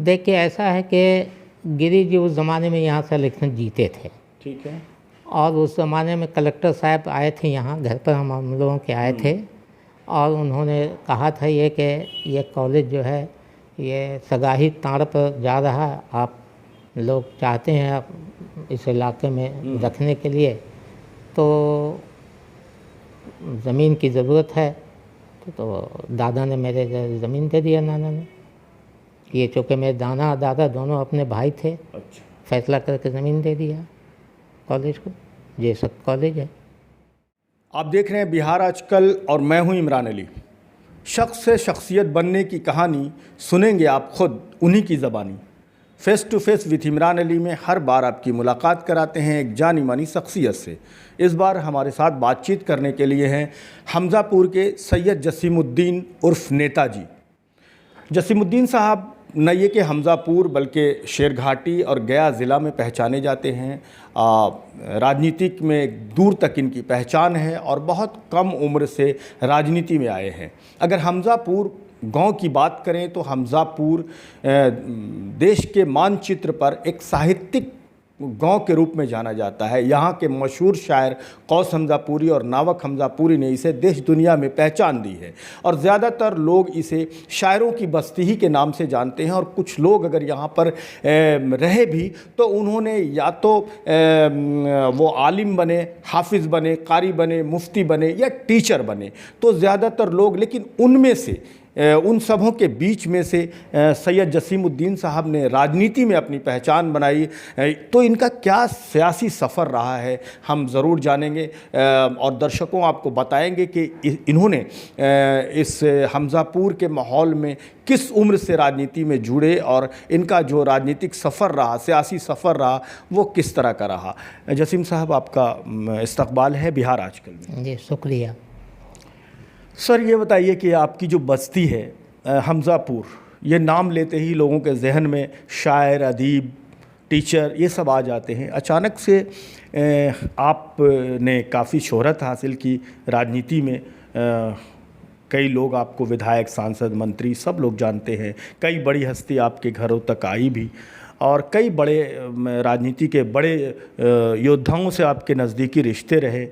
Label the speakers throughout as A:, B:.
A: देखिए ऐसा है कि गिरी जी उस ज़माने में यहाँ से इलेक्शन जीते थे।
B: ठीक है।
A: और उस ज़माने में कलेक्टर साहब आए थे यहाँ घर पर, हम लोगों के आए थे और उन्होंने कहा था ये कि ये कॉलेज जो है ये सगाही ताड़ पर जा रहा है, आप लोग चाहते हैं आप इस इलाके में रखने के लिए, तो ज़मीन की ज़रूरत है। तो दादा ने मेरे ज़मीन दे दिया, नाना ने। ये चूँकि मेरे दाना और दादा दोनों अपने भाई थे,
B: अच्छा।
A: फैसला करके ज़मीन दे दिया कॉलेज को। ये सब कॉलेज है।
B: आप देख रहे हैं बिहार आजकल और मैं हूं इमरान अली। शख्स से शख्सियत बनने की कहानी सुनेंगे आप खुद उन्हीं की ज़बानी। Face to face with Imran Ali में हर बार आपकी मुलाकात कराते हैं एक जानी मानी शख्सियत से। इस बार हमारे साथ बातचीत करने के लिए हैं हमज़ापुर के सैयद जसीमुद्दीन उर्फ नेताजी। जसीमुद्दीन साहब न ये कि हमज़ापुर बल्कि शेरघाटी और गया ज़िला में पहचाने जाते हैं। राजनीतिक में दूर तक इनकी पहचान है और बहुत कम उम्र से राजनीति में आए हैं। अगर हमज़ापुर गांव की बात करें तो हमज़ापुर देश के मानचित्र पर एक साहित्यिक गांव के रूप में जाना जाता है। यहाँ के मशहूर शायर कौस हमज़ापुरी और नावक हमज़ापुरी ने इसे देश दुनिया में पहचान दी है और ज़्यादातर लोग इसे शायरों की बस्ती ही के नाम से जानते हैं। और कुछ लोग अगर यहाँ पर रहे भी तो उन्होंने या तो वो आलिम बने, हाफिज़ बने, कारी बने, मुफ्ती बने या टीचर बने, तो ज़्यादातर लोग, लेकिन उनमें से उन सबों के बीच में से सैयद जसीमुद्दीन साहब ने राजनीति में अपनी पहचान बनाई। तो इनका क्या सियासी सफ़र रहा है हम ज़रूर जानेंगे और दर्शकों आपको बताएंगे कि इन्होंने इस हमज़ापुर के माहौल में किस उम्र से राजनीति में जुड़े और इनका जो राजनीतिक सफ़र रहा, सियासी सफ़र रहा, वो किस तरह का रहा। जसीम साहब, आपका इस्तकबाल है बिहार आजकल में।
A: जी शुक्रिया।
B: सर, ये बताइए कि आपकी जो बस्ती है हमज़ापुर, ये नाम लेते ही लोगों के जहन में शायर, अदीब, टीचर ये सब आ जाते हैं। अचानक से आपने काफ़ी शोहरत हासिल की राजनीति में। कई लोग आपको विधायक, सांसद, मंत्री सब लोग जानते हैं। कई बड़ी हस्ती आपके घरों तक आई भी और कई बड़े राजनीति के बड़े योद्धाओं से आपके नज़दीकी रिश्ते रहे।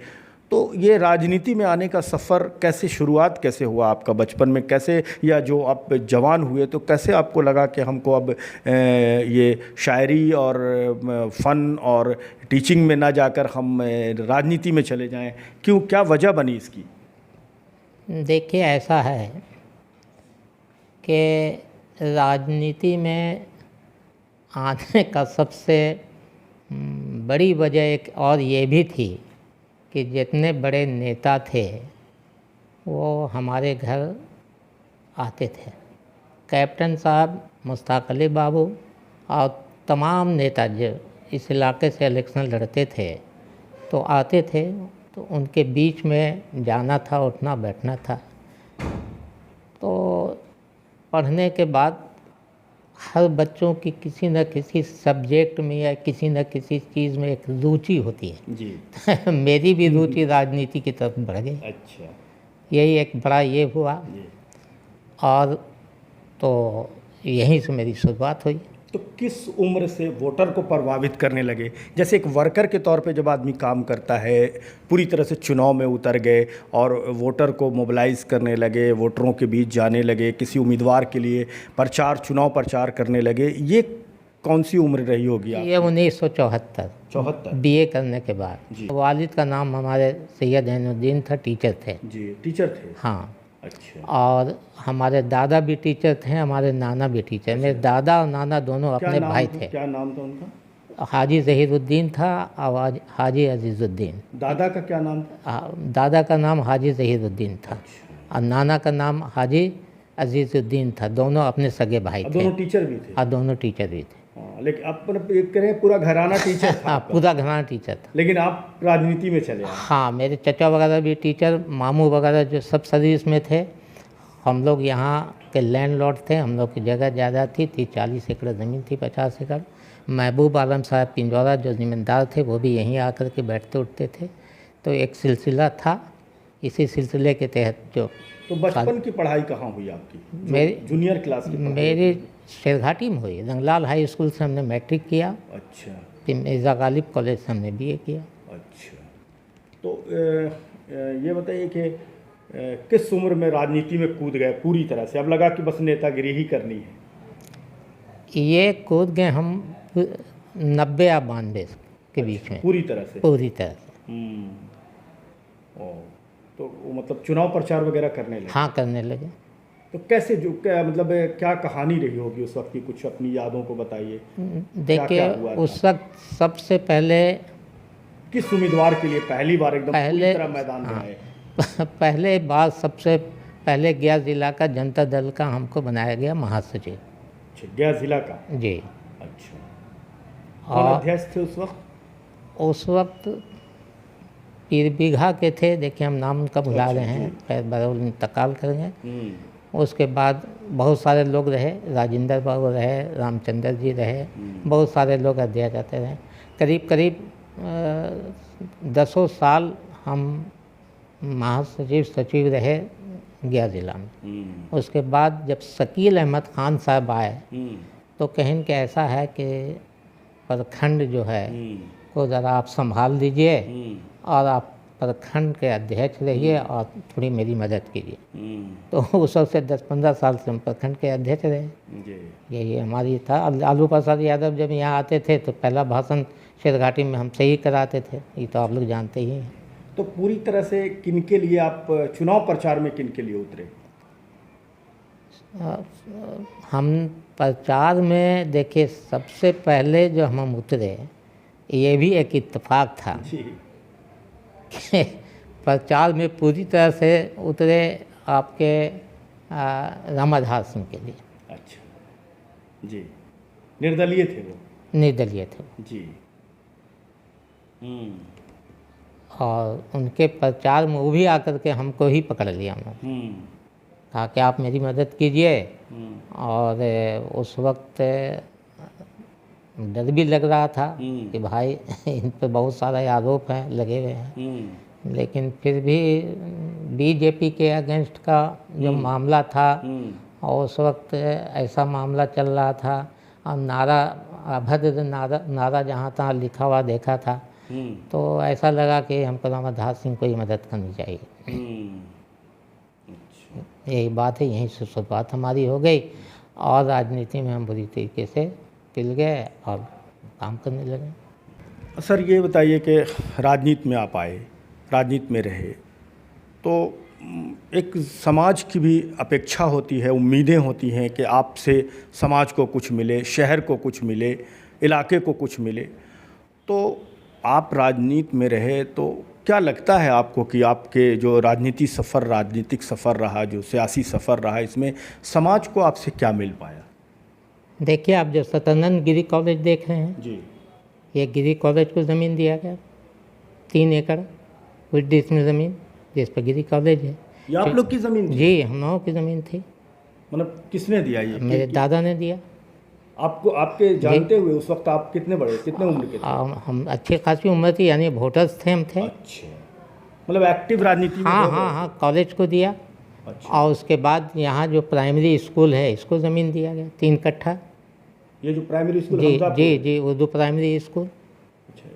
B: तो ये राजनीति में आने का सफ़र कैसे, शुरुआत कैसे हुआ आपका बचपन में, कैसे, या जो आप जवान हुए तो कैसे आपको लगा कि हमको अब ये शायरी और फ़न और टीचिंग में ना जाकर हम राजनीति में चले जाएं? क्यों, क्या वजह बनी इसकी?
A: देखिए ऐसा है कि राजनीति में आने का सबसे बड़ी वजह एक और ये भी थी कि जितने बड़े नेता थे वो हमारे घर आते थे। कैप्टन साहब, मुश्ताक अली बाबू और तमाम नेता जो इस इलाके से इलेक्शन लड़ते थे तो आते थे, तो उनके बीच में जाना था, उठना बैठना था। तो पढ़ने के बाद हर बच्चों की किसी न किसी सब्जेक्ट में या किसी न किसी चीज़ में एक रुचि होती है जी। मेरी भी रुचि राजनीति की तरफ बढ़ गई। अच्छा, यही एक बड़ा ये हुआ और तो यहीं से मेरी शुरुआत हुई।
B: तो किस उम्र से वोटर को प्रभावित करने लगे? जैसे एक वर्कर के तौर पे जब आदमी काम करता है, पूरी तरह से चुनाव में उतर गए और वोटर को मोबिलाइज़ करने लगे, वोटरों के बीच जाने लगे, किसी उम्मीदवार के लिए चुनाव प्रचार करने लगे, ये कौन सी उम्र रही होगी आपकी?
A: ये 1974 BA करने के बाद। वालिद का नाम हमारे सैयद ज़ैनुद्दीन था, टीचर थे
B: जी। टीचर थे? हाँ। अच्छा।
A: और हमारे दादा भी टीचर थे, हमारे नाना भी टीचर। अच्छा। मेरे दादा और नाना दोनों अपने भाई थे।
B: क्या नाम था उनका?
A: हाजी ज़हीरुद्दीन था और हाजी अजीज़ुद्दीन।
B: दादा का क्या नाम था?
A: दादा का नाम हाजी ज़हीरुद्दीन था। अच्छा। और नाना का नाम हाजी अजीज़ुद्दीन था। दोनों अपने सगे भाई थे।
B: दोनों टीचर भी थे?
A: हाँ, दोनों टीचर भी थे।
B: लेकिन आप करें पूरा घराना टीचर था?
A: हाँ, पूरा घराना टीचर था।
B: लेकिन आप राजनीति में चले आए? हाँ,
A: मेरे चचा वगैरह भी टीचर, मामू वगैरह जो सब सर्विस में थे। हम लोग यहाँ के लैंडलॉर्ड थे, हम लोग की जगह ज़्यादा थी, 40 एकड़ ज़मीन थी, 50 एकड़। महबूब आलम साहब पिंजौरा जो ज़मींदार थे वो भी यहीं आकर के बैठते उठते थे। तो एक सिलसिला था, इसी सिलसिले के तहत जो।
B: तो बचपन की पढ़ाई कहाँ हुई आपकी? मेरी जूनियर क्लास की?
A: मेरी शेरघाटी में हुई। रंगलाल हाई स्कूल से हमने मैट्रिक किया,
B: अच्छा
A: फिर मिर्ज़ा गालिब कॉलेज से हमने बीए किया।
B: अच्छा। तो ये बताइए कि किस उम्र में राजनीति में कूद गए पूरी तरह से? अब लगा कि बस नेतागिरी ही करनी है।
A: ये कूद गए हम 90 या 92 के बीच में,
B: पूरी तरह से?
A: पूरी तरह से।
B: ओ, तो वो मतलब चुनाव प्रचार वगैरह करने लगे?
A: हाँ, करने लगे।
B: तो कैसे, जो क्या मतलब क्या कहानी रही होगी उस वक्त की, कुछ अपनी यादों को बताइए।
A: देखिए, उस वक्त सबसे पहले
B: किस उम्मीदवार के लिए पहली बार एकदम पूरी तरह मैदान में आए?
A: पहले बार सबसे पहले गया जिला का जनता दल का हमको बनाया गया महासचिव।
B: अच्छा, गया जिला का?
A: जी।
B: अच्छा। कौन अध्यक्ष थे उस वक्त?
A: उस वक्त पीर बीघा के थे, देखिए हम नाम उनका भुला रहे हैं, फिर बरौल इंतकाल कर गए। उसके बाद बहुत सारे लोग रहे, राजेंद्र बाबू रहे, रामचंद्र जी रहे, बहुत सारे लोग अध्यक्ष आते रहे। करीब करीब 10 साल हम महासचिव सचिव रहे गया जिला में। उसके बाद जब शकील अहमद खान साहब आए तो कहें कि ऐसा है कि प्रखंड जो है को ज़रा आप संभाल लीजिए और आप प्रखंड के अध्यक्ष रहिए और थोड़ी मेरी मदद कीजिए। तो उस वक्त से 10-15 साल से हम प्रखंड के अध्यक्ष रहे। यही हमारी था। लालू प्रसाद यादव जब यहाँ आते थे तो पहला भाषण शेरघाटी में हमसे ही कराते थे, ये तो आप लोग जानते ही हैं।
B: तो पूरी तरह से किन के लिए आप चुनाव प्रचार में किन के लिए उतरे?
A: हम प्रचार में देखिए सबसे पहले जो हम उतरे, ये भी एक इत्तेफाक था कि प्रचार में पूरी तरह से उतरे आपके रामाधार सिंह के लिए।
B: अच्छा जी, निर्दलीय थे वो?
A: निर्दलीय थे
B: जी।
A: और उनके प्रचार में वो भी आकर के हमको ही पकड़ लिया उन्होंने, कहा कि आप मेरी मदद कीजिए। और उस वक्त डर भी लग रहा था कि भाई इन पर बहुत सारे आरोप हैं लगे हुए हैं, लेकिन फिर भी बीजेपी के अगेंस्ट का जो मामला था और उस वक्त ऐसा मामला चल रहा था और नारा अभद्र नारा जहाँ तहाँ लिखा हुआ देखा था, तो ऐसा लगा कि हमको रामाधार सिंह को ही मदद करनी चाहिए। यही बात है, यहीं से शुरुआत हमारी हो गई और राजनीति में हम बुरी तरीके से पिल गए और काम करने लगे।
B: सर ये बताइए कि राजनीति में आप आए, राजनीति में रहे, तो एक समाज की भी अपेक्षा होती है, उम्मीदें होती हैं कि आपसे समाज को कुछ मिले, शहर को कुछ मिले, इलाके को कुछ मिले। तो आप राजनीति में रहे तो क्या लगता है आपको कि आपके जो राजनीतिक सफ़र रहा, जो सियासी सफ़र रहा, इसमें समाज को आपसे क्या मिल पाया?
A: देखिए, आप जो सतानंद गिरी कॉलेज देख रहे हैं
B: जी,
A: ये गिरी कॉलेज को ज़मीन दिया गया 3 एकड़ कुछ डिसमिल ज़मीन, जिस पर गिरी कॉलेज है।
B: ये आप लोग की ज़मीन थी?
A: जी, हम लोगों की ज़मीन थी।
B: मतलब किसने दिया ये?
A: मेरे दादा ने दिया।
B: आपको, आपके जानते हुए उस वक्त आप कितने बड़े, कितने उम्र के थे?
A: हम अच्छी खासी उम्र थी, यानी वोटर्स थे हम थे।
B: अच्छा, मतलब एक्टिव राजनीति में?
A: हाँ, कॉलेज को दिया।
B: अच्छा।
A: और उसके बाद यहाँ जो प्राइमरी स्कूल है इसको ज़मीन दिया गया 3 कट्ठा।
B: ये जो प्राइमरी स्कूल?
A: जी, उर्दू प्राइमरी स्कूल।
B: अच्छा,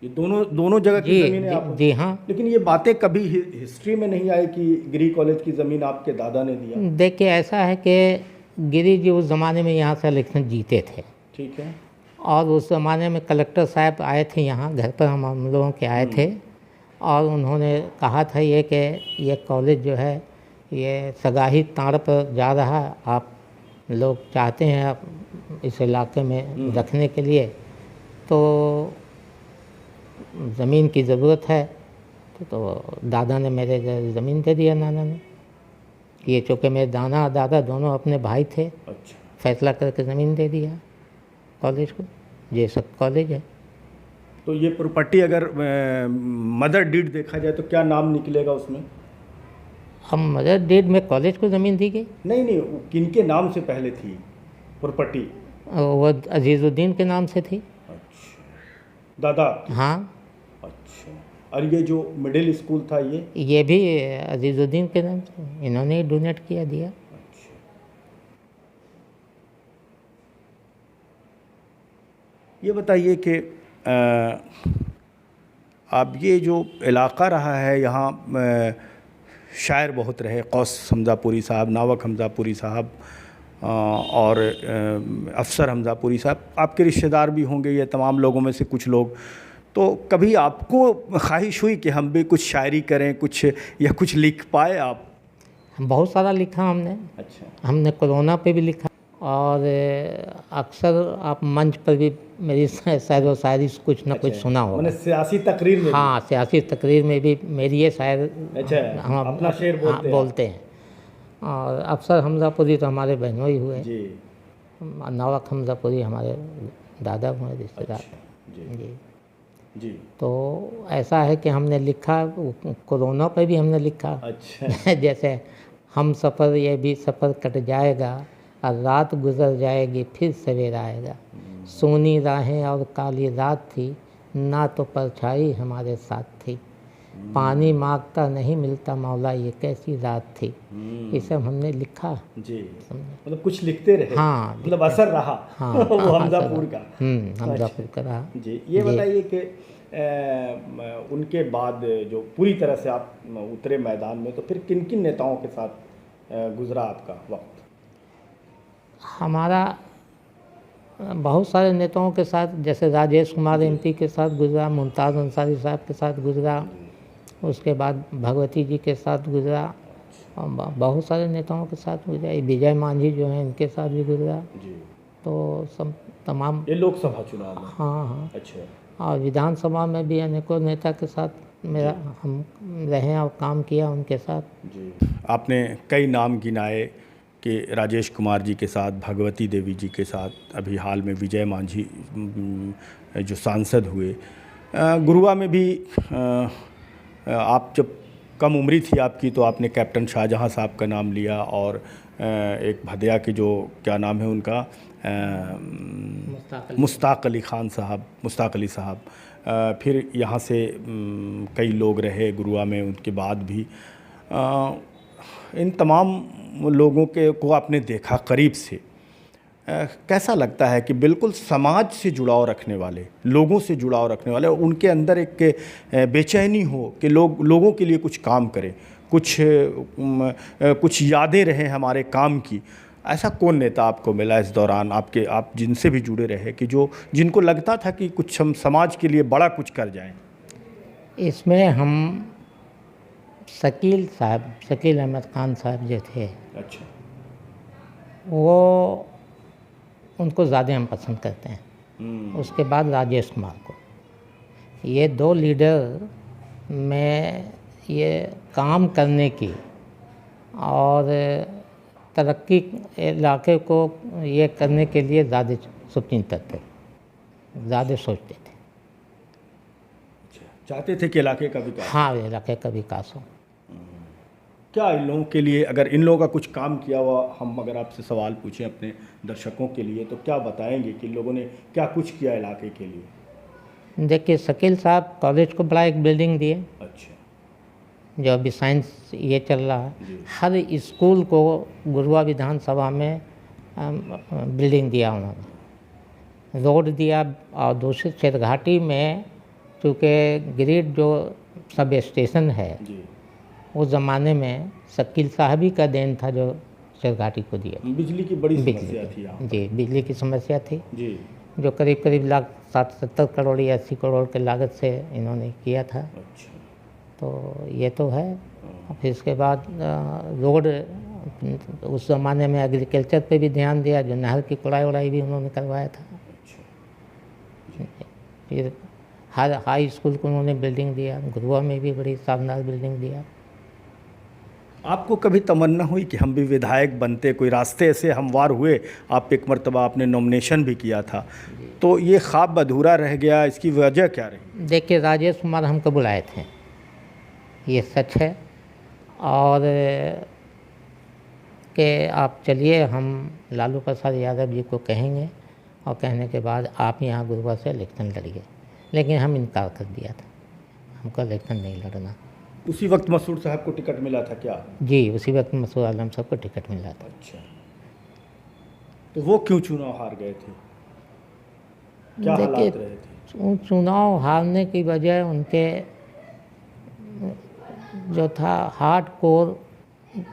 B: ये दोनों जगह की ज़मीन है आप?
A: जी हाँ।
B: लेकिन ये बातें कभी हिस्ट्री में नहीं आई कि गिरी कॉलेज की ज़मीन आपके दादा ने दिया?
A: देखिए, ऐसा है कि गिरी जी उस ज़माने में यहाँ से इलेक्शन जीते थे।
B: ठीक है।
A: और उस ज़माने में कलेक्टर साहब आए थे यहाँ, घर पर हम लोगों के आए थे और उन्होंने कहा था ये कि ये कॉलेज जो है ये सगाही ताड़ पर जा रहा है, आप लोग चाहते हैं आप इस इलाके में रखने के लिए, तो ज़मीन की ज़रूरत है। तो दादा ने मेरे ज़मीन दे दिया, नाना ने। ये चूँकि मेरे दादा दोनों अपने भाई थे।
B: अच्छा।
A: फैसला करके ज़मीन दे दिया कॉलेज को, ये सब कॉलेज है।
B: तो ये प्रॉपर्टी अगर मदर डीड देखा जाए तो क्या नाम निकलेगा उसमें?
A: हम मदर डेड में कॉलेज को ज़मीन दी गई?
B: नहीं, किनके नाम से पहले थी प्रॉपर्टी?
A: वो अजीज़ुद्दीन के नाम से थी।
B: अच्छा, दादा?
A: हाँ।
B: अच्छा, और ये जो मिडिल स्कूल था
A: ये भी अजीज़ुद्दीन के नाम से, इन्होंने ही डोनेट किया दिया।
B: अच्छा। ये बताइए कि अब ये जो इलाका रहा है यहाँ शायर बहुत रहे, कौस हमज़ापुरी साहब, नावक हमज़ापुरी साहब और अफसर हमज़ापुरी साहब, आपके रिश्तेदार भी होंगे ये तमाम लोगों में से कुछ लोग। तो कभी आपको ख्वाहिश हुई कि हम भी कुछ शायरी करें, कुछ या कुछ लिख पाए आप?
A: बहुत सारा लिखा हमने।
B: अच्छा।
A: हमने कोरोना पे भी लिखा और अक्सर आप मंच पर भी मेरी शायर व शायरी कुछ ना कुछ सुना होगा।
B: मैंने सियासी तकरीर में
A: हाँ, सियासी तकरीर में भी मेरी ये शायर
B: अच्छा
A: हम
B: अपना शेर
A: बोलते हैं। और अफसर हमज़ापुरी तो हमारे बहनोई हुए
B: जी।
A: नावक हमज़ापुरी हमारे दादा हुए रिश्तेदार। जी
B: जी।
A: तो ऐसा है कि हमने लिखा, कोरोना पे भी हमने लिखा।
B: अच्छा।
A: जैसे हम सफ़र ये भी सफ़र कट जाएगा और रात गुजर जाएगी फिर सवेरा आएगा, सोनी राहें और काली रात थी, ना तो परछाई हमारे साथ थी, पानी मांगता नहीं मिलता मौला ये कैसी रात थी। ये सब हमने लिखा
B: जी। मतलब कुछ लिखते रहे।
A: हाँ,
B: मतलब असर रहा।
A: हाँ,
B: वो हमज़ापुर का।
A: हमज़ापुर का रहा।
B: जी। ये बताइए कि उनके बाद जो पूरी तरह से आप उतरे मैदान में, तो फिर किन किन नेताओं के साथ गुजरा आपका वक्त?
A: हमारा बहुत सारे नेताओं के साथ, जैसे राजेश कुमार एमपी के साथ गुजरा, मुमताज़ अंसारी साहब के साथ गुजरा, उसके बाद भगवती जी के साथ गुजरा, और बहुत सारे नेताओं के साथ गुजरा। विजय मांझी जो हैं इनके साथ भी गुजरा।
B: जी।
A: तो सब तमाम
B: ये लोकसभा चुनाव में?
A: हाँ हाँ।
B: अच्छा।
A: और विधानसभा में भी अनेकों नेता के साथ मेरा हम रहे और काम किया उनके साथ।
B: जी। आपने कई नाम गिनाए कि राजेश कुमार जी के साथ, भगवती देवी जी के साथ, अभी हाल में विजय मांझी जो सांसद हुए। गुरुआ में भी आप जब कम उम्री थी आपकी तो आपने कैप्टन शाहजहां साहब का नाम लिया, और एक भदिया के जो क्या नाम है उनका, मुश्ताक अली खान साहब, मुश्ताक अली साहब। फिर यहाँ से कई लोग रहे गुरुआ में उनके बाद भी। इन तमाम लोगों को आपने देखा करीब से। कैसा लगता है कि बिल्कुल समाज से जुड़ाव रखने वाले, लोगों से जुड़ाव रखने वाले, उनके अंदर एक बेचैनी हो कि लोगों के लिए कुछ काम करें, कुछ यादें रहें हमारे काम की। ऐसा कौन नेता आपको मिला इस दौरान, आप जिनसे भी जुड़े रहे, कि जिनको लगता था कि कुछ हम समाज के लिए बड़ा कुछ कर जाएं?
A: इसमें हम शकील अहमद खान साहब जो थे,
B: अच्छा।
A: वो उनको ज़्यादा हम पसंद करते हैं। उसके बाद राजेश कुमार को। ये दो लीडर में ये काम करने की और तरक्की इलाके को ये करने के लिए ज़्यादा शुभचिंतक थे, ज़्यादा सोचते थे।
B: चाहते थे कि इलाके का विकास।
A: हाँ, इलाके का विकास हो।
B: क्या इन लोगों के लिए, अगर इन लोगों का कुछ काम किया हुआ, हम अगर आपसे सवाल पूछें अपने दर्शकों के लिए, तो क्या बताएंगे कि इन लोगों ने क्या कुछ किया इलाके के लिए?
A: देखिए, शकील साहब कॉलेज को बड़ा एक बिल्डिंग दिए।
B: अच्छा।
A: जो अभी साइंस ये चल रहा है, हर स्कूल को गुरुआ विधानसभा में बिल्डिंग दिया उन्होंने, रोड दिया। और दूसरी शेरघाटी में चूँकि ग्रिड जो सब स्टेशन है, उस ज़माने में शकील साहब ही का देन था जो शेरघाटी को दिया।
B: बिजली की बड़ी समस्या थी यहाँ।
A: जी, बिजली की समस्या थी
B: जी।
A: जो करीब 60-70 करोड़ या 80 करोड़ के लागत से इन्होंने किया था।
B: अच्छा।
A: तो ये तो है। फिर इसके बाद रोड, उस ज़माने में एग्रीकल्चर पे भी ध्यान दिया, जो नहर की कुड़ाई उड़ाई भी उन्होंने करवाया था। फिर हर हाई स्कूल को उन्होंने बिल्डिंग दिया, गुरुआ में भी बड़ी शानदार बिल्डिंग दिया।
B: आपको कभी तमन्ना हुई कि हम भी विधायक बनते? कोई रास्ते ऐसे हमवार हुए? आप एक मर्तबा आपने नॉमिनेशन भी किया था, तो ये ख्वाब अधूरा रह गया, इसकी वजह क्या रही?
A: देखिए, राजेश कुमार हमको बुलाए थे, ये सच है। और कि आप चलिए, हम लालू प्रसाद यादव जी को कहेंगे, और कहने के बाद आप यहाँ गुरुआ से इलेक्शन लड़िए। लेकिन हम इनकार कर दिया था, हमको इलेक्शन नहीं लड़ना।
B: उसी वक्त मसूद साहब को टिकट मिला था क्या?
A: जी, उसी वक्त मसूद आलम साहब को टिकट मिला था।
B: अच्छा। तो वो क्यों चुनाव हार गए थे? क्या
A: देखिए,
B: हालात रहे थे?
A: चुनाव हारने की वजह उनके जो था हार्ड कोर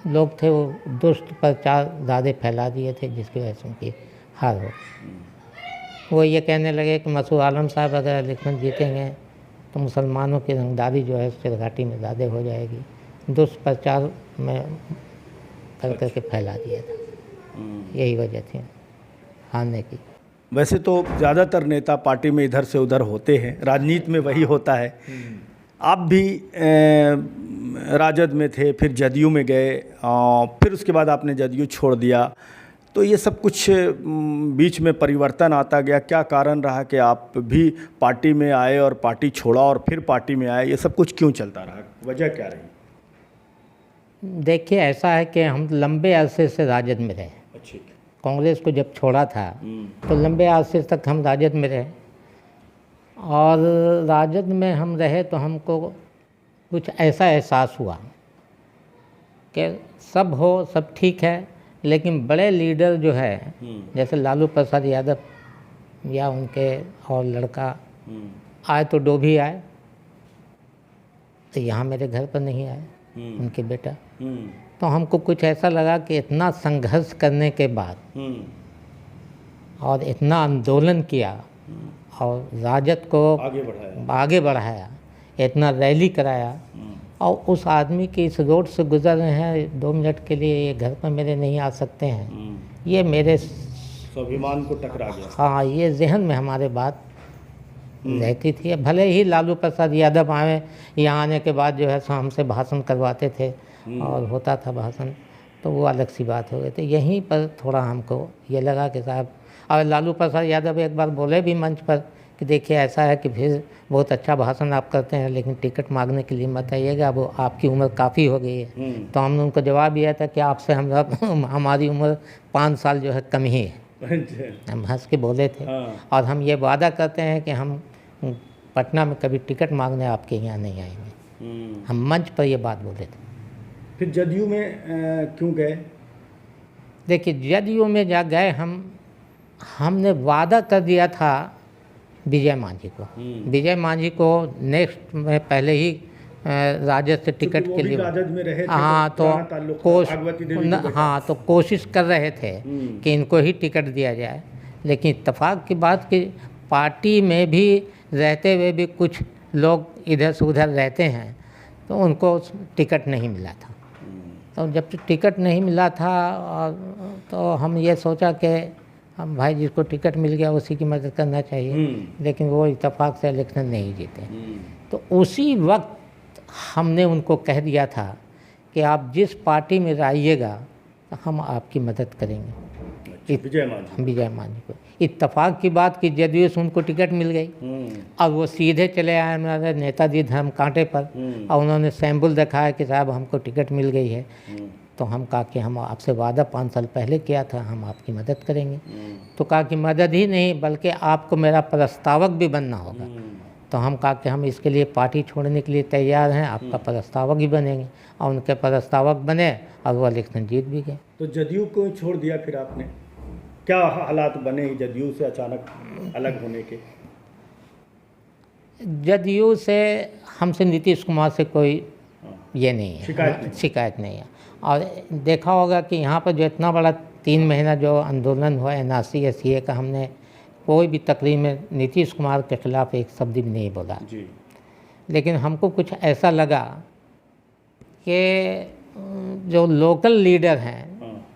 A: लोग थे, वो दुष्ट प्रचार ज़्यादा फैला दिए थे, जिसकी वजह से उनकी हार हो। वो ये कहने लगे कि मसूद आलम साहब अगर इलेक्शन जीतेंगे तो मुसलमानों की रंगदारी जो है चिरघाटी में ज़्यादा हो जाएगी। दुष्प्रचार में कर करके फैला दिया था, यही वजह थी हारने की।
B: वैसे तो ज़्यादातर नेता पार्टी में इधर से उधर होते हैं, राजनीति में वही होता है। आप भी राजद में थे, फिर जदयू में गए, फिर उसके बाद आपने जदयू छोड़ दिया, तो ये सब कुछ बीच में परिवर्तन आता गया। क्या कारण रहा कि आप भी पार्टी में आए और पार्टी छोड़ा और फिर पार्टी में आए? ये सब कुछ क्यों चलता रहा, वजह क्या रही?
A: देखिए, ऐसा है कि हम लंबे अरसे से राजद में रहे।
B: अच्छा।
A: कांग्रेस को जब छोड़ा था तो लंबे अरसे तक हम राजद में रहे, और राजद में हम रहे तो हमको कुछ ऐसा एहसास हुआ कि सब हो, सब ठीक है, लेकिन बड़े लीडर जो है जैसे लालू प्रसाद यादव या उनके और लड़का आए तो डोभी आए, तो यहाँ मेरे घर पर नहीं आए उनके बेटा। तो हमको कुछ ऐसा लगा कि इतना संघर्ष करने के बाद और इतना आंदोलन किया और राजद को आगे बढ़ाया, इतना रैली कराया, और उस आदमी की इस रोड से गुजर रहे हैं 2 मिनट के लिए, ये घर पर मेरे नहीं आ सकते हैं, ये मेरे
B: स्वाभिमान को टकरा गया।
A: हाँ, ये जहन में हमारे बात रहती थी। भले ही लालू प्रसाद यादव आए, यहाँ आने के बाद जो है सो हमसे भाषण करवाते थे और होता था भाषण, तो वो अलग सी बात हो गई। तो यहीं पर थोड़ा हमको ये लगा कि साहब, और लालू प्रसाद यादव एक बार बोले भी मंच पर कि देखिए ऐसा है कि फिर बहुत अच्छा भाषण आप करते हैं, लेकिन टिकट मांगने के लिए मत आइएगा, वो आपकी उम्र काफ़ी हो गई है। तो हमने उनको जवाब दिया था कि आपसे हमारी उम्र 5 साल जो है कम ही है। हम हंस के बोले थे। और हम ये वादा करते हैं कि हम पटना में कभी टिकट मांगने आपके यहाँ नहीं आएंगे। हम मंच पर ये बात बोले थे।
B: फिर जदयू में क्यों गए?
A: देखिए, जदयू में जा गए हमने वादा कर दिया था विजय मांझी को। विजय मांझी को नेक्स्ट में पहले ही राजद से टिकट के लिए
B: राजद में रहे थे।
A: हाँ, तो कोशिश कर रहे थे कि इनको ही टिकट दिया जाए, लेकिन इत्तेफाक की बात कि पार्टी में भी रहते हुए भी कुछ लोग इधर से उधर रहते हैं, तो उनको टिकट नहीं मिला था। तो जब टिकट नहीं मिला था तो हम ये सोचा कि हम भाई जिसको टिकट मिल गया उसी की मदद करना चाहिए, लेकिन वो इत्तेफाक से इलेक्शन नहीं जीते। तो उसी वक्त हमने उनको कह दिया था कि आप जिस पार्टी में आइएगा तो हम आपकी मदद करेंगे। विजय मांझी को इत्तेफाक की बात कि जदयू से उनको टिकट मिल गई, और वो सीधे चले आए हमारे नेताजी धर्म कांटे पर, और उन्होंने सैंपल दिखाया कि साहब हमको टिकट मिल गई है। तो हम कहा कि हम आपसे वादा 5 साल पहले किया था, हम आपकी मदद करेंगे। तो कहा कि मदद ही नहीं बल्कि आपको मेरा प्रस्तावक भी बनना होगा। तो हम कहा कि हम इसके लिए पार्टी छोड़ने के लिए तैयार हैं, आपका प्रस्तावक ही बनेंगे। और उनके प्रस्तावक बने और वो इलेक्शन जीत भी गए।
B: तो जदयू को छोड़ दिया फिर आपने? क्या हालात बने जदयू से अचानक अलग होने के?
A: जदयू से हमसे नीतीश कुमार से कोई ये नहीं है, शिकायत नहीं है। और देखा होगा कि यहाँ पर जो इतना बड़ा 3 महीना जो आंदोलन हुआ NRC SCA का, हमने कोई भी तकरीर में नीतीश कुमार के खिलाफ एक शब्द भी नहीं बोला जी। लेकिन हमको कुछ ऐसा लगा कि जो लोकल लीडर हैं,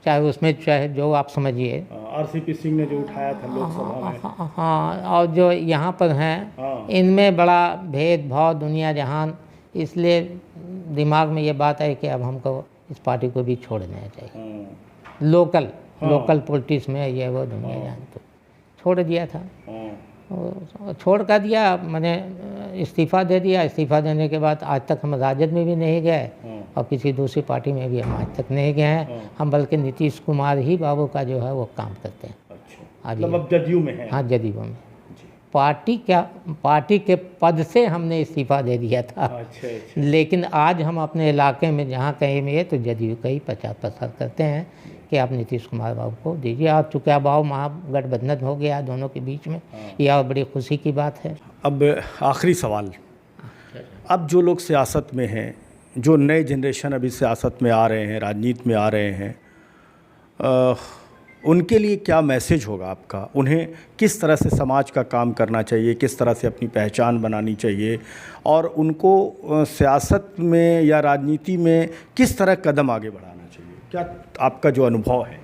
A: चाहे जो आप समझिए,
B: RCP सिंह ने जो उठाया था लोकसभा में,
A: हाँ, और जो यहाँ पर हैं, इनमें बड़ा भेदभाव दुनिया जहान, इसलिए दिमाग में ये बात है कि अब हमको इस पार्टी को भी छोड़ देना चाहिए। लोकल पॉलिटिक्स में ये वो दुनिया जान, तो छोड़ दिया था। छोड़ कर दिया, मैंने इस्तीफ़ा दे दिया। इस्तीफ़ा देने के बाद आज तक हम राजद में भी नहीं गए और किसी दूसरी पार्टी में भी हम आज तक नहीं गए हैं। हम बल्कि नीतीश कुमार ही बाबू का जो है वो काम करते हैं।
B: मतलब अब जदयू में है? हाँ,
A: जदयू में। पार्टी के पद से हमने इस्तीफ़ा दे दिया था। अच्छा। लेकिन आज हम अपने इलाके में जहाँ कहीं भी है तो जदयू का ही प्रचार प्रसार करते हैं कि आप नीतीश कुमार बाबू को दीजिए। और चूँकि अब आओ महागठबंधन हो गया दोनों के बीच में, यह बड़ी खुशी की बात है।
B: अब आखिरी सवाल, अब जो लोग सियासत में हैं, जो नए जनरेशन अभी सियासत में आ रहे हैं, राजनीति में आ रहे हैं, उनके लिए क्या मैसेज होगा आपका? उन्हें किस तरह से समाज का काम करना चाहिए, किस तरह से अपनी पहचान बनानी चाहिए, और उनको सियासत में या राजनीति में किस तरह कदम आगे बढ़ाना चाहिए? क्या आपका जो अनुभव है?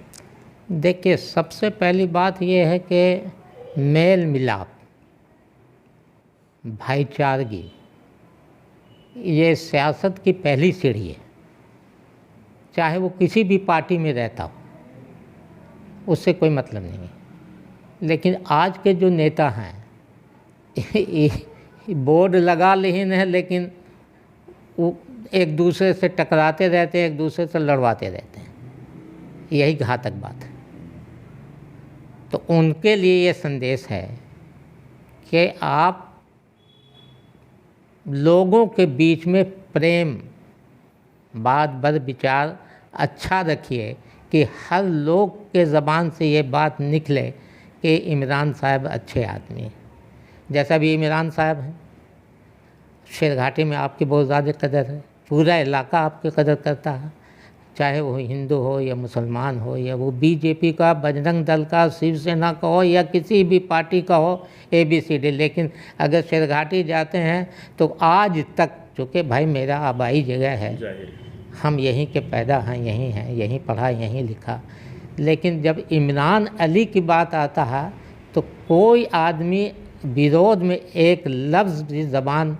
A: देखिए, सबसे पहली बात यह है कि मेल मिलाप, भाईचारगी, ये सियासत की पहली सीढ़ी है। चाहे वो किसी भी पार्टी में रहता हो, उससे कोई मतलब नहीं है। लेकिन आज के जो नेता हैं बोर्ड लगा लेकिन है, लेकिन वो एक दूसरे से टकराते रहते हैं, एक दूसरे से लड़वाते रहते हैं। यही घातक बात है। तो उनके लिए ये संदेश है कि आप लोगों के बीच में प्रेम, बात बद विचार अच्छा रखिए कि हर लोग के ज़बान से ये बात निकले कि इमरान साहब अच्छे आदमी हैं। जैसा भी इमरान साहब हैं, शेरघाटी में आपकी बहुत ज़्यादा कदर है, पूरा इलाका आपकी कदर करता है, चाहे वो हिंदू हो या मुसलमान हो, या वो बीजेपी का, बजरंग दल का, शिवसेना का हो, या किसी भी पार्टी का हो, ABCD। लेकिन अगर शेरघाटी जाते हैं तो आज तक, चूँकि भाई मेरा आबाई जगह है, हम यहीं के पैदा हैं, यहीं हैं, यहीं पढ़ा, यहीं लिखा, लेकिन जब इमरान अली की बात आता है तो कोई आदमी विरोध में एक लफ्ज़ भी ज़बान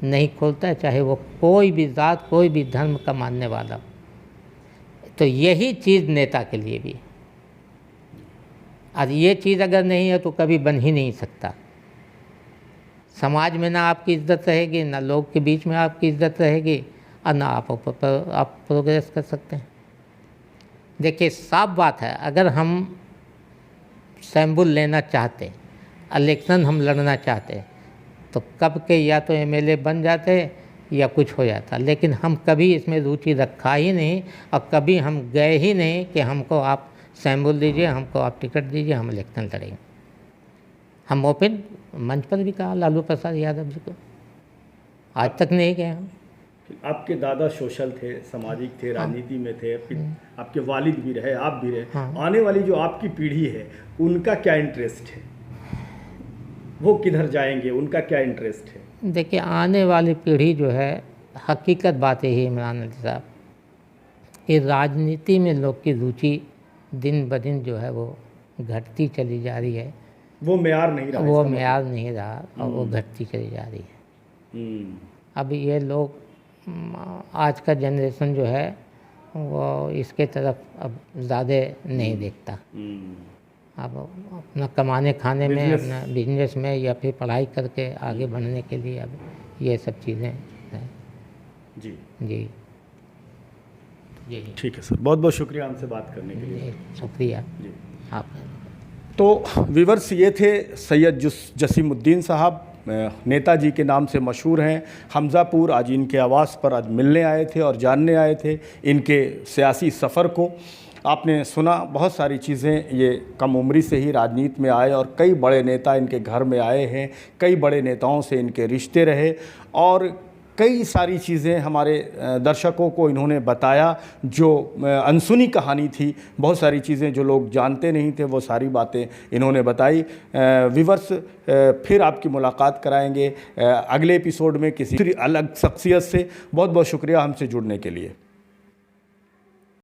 A: नहीं खोलता है, चाहे वो कोई भी ज़ात, कोई भी धर्म का मानने वाला हो। तो यही चीज़ नेता के लिए भी, और ये चीज़ अगर नहीं है तो कभी बन ही नहीं सकता। समाज में ना आपकी इज्जत रहेगी, ना लोग के बीच में आपकी इज्जत रहेगी, और ना आप प्रोग्रेस कर सकते हैं। देखिए, साफ बात है, अगर हम सैंबल लेना चाहते, इलेक्शन हम लड़ना चाहते, तो कब के या तो MLA बन जाते या कुछ हो जाता। लेकिन हम कभी इसमें रुचि रखा ही नहीं, और कभी हम गए ही नहीं कि हमको आप सैंबल दीजिए, हमको आप टिकट दीजिए, हम इलेक्शन लड़ेंगे। हम ओपन मंच पर भी कहा लालू प्रसाद यादव जी को, आज तक नहीं गए हम।
B: आपके दादा सोशल थे, सामाजिक थे, राजनीति में थे, आपके वालिद भी रहे, आप भी रहे। आने वाली जो आपकी पीढ़ी है, उनका क्या इंटरेस्ट है? वो किधर जाएंगे? उनका क्या इंटरेस्ट है?
A: देखिए, आने वाली पीढ़ी जो है, हकीकत बात यही इमरान अली साहब, कि राजनीति में लोग की रुचि दिन ब दिन जो है वो घटती चली जा रही है।
B: वो मेयार नहीं रहा,
A: वो मेयार नहीं रहा, और वो घटती चली जा रही है। अब ये लोग, आज का जनरेशन जो है वो इसके तरफ अब ज़्यादा नहीं देखता। अब अपना कमाने खाने में, अपना बिजनेस में, या फिर पढ़ाई करके आगे बढ़ने के लिए अब ये सब चीज़ें हैं।
B: जी
A: जी जी,
B: ठीक है सर, बहुत बहुत शुक्रिया हमसे बात करने के लिए।
A: शुक्रिया
B: जी।
A: आप।
B: तो व्यूअर्स, ये थे सैयद जसीमुद्दीन साहब, नेताजी के नाम से मशहूर हैं। हमज़ापुर आज इनके आवास पर आज मिलने आए थे और जानने आए थे इनके सियासी सफ़र को। आपने सुना बहुत सारी चीज़ें, ये कम उम्री से ही राजनीति में आए और कई बड़े नेता इनके घर में आए हैं, कई बड़े नेताओं से इनके रिश्ते रहे, और कई सारी चीज़ें हमारे दर्शकों को इन्होंने बताया जो अनसुनी कहानी थी। बहुत सारी चीज़ें जो लोग जानते नहीं थे, वो सारी बातें इन्होंने बताई। व्यूअर्स, फिर आपकी मुलाकात कराएंगे अगले एपिसोड में किसी अलग शख्सियत से। बहुत बहुत शुक्रिया हमसे जुड़ने के लिए।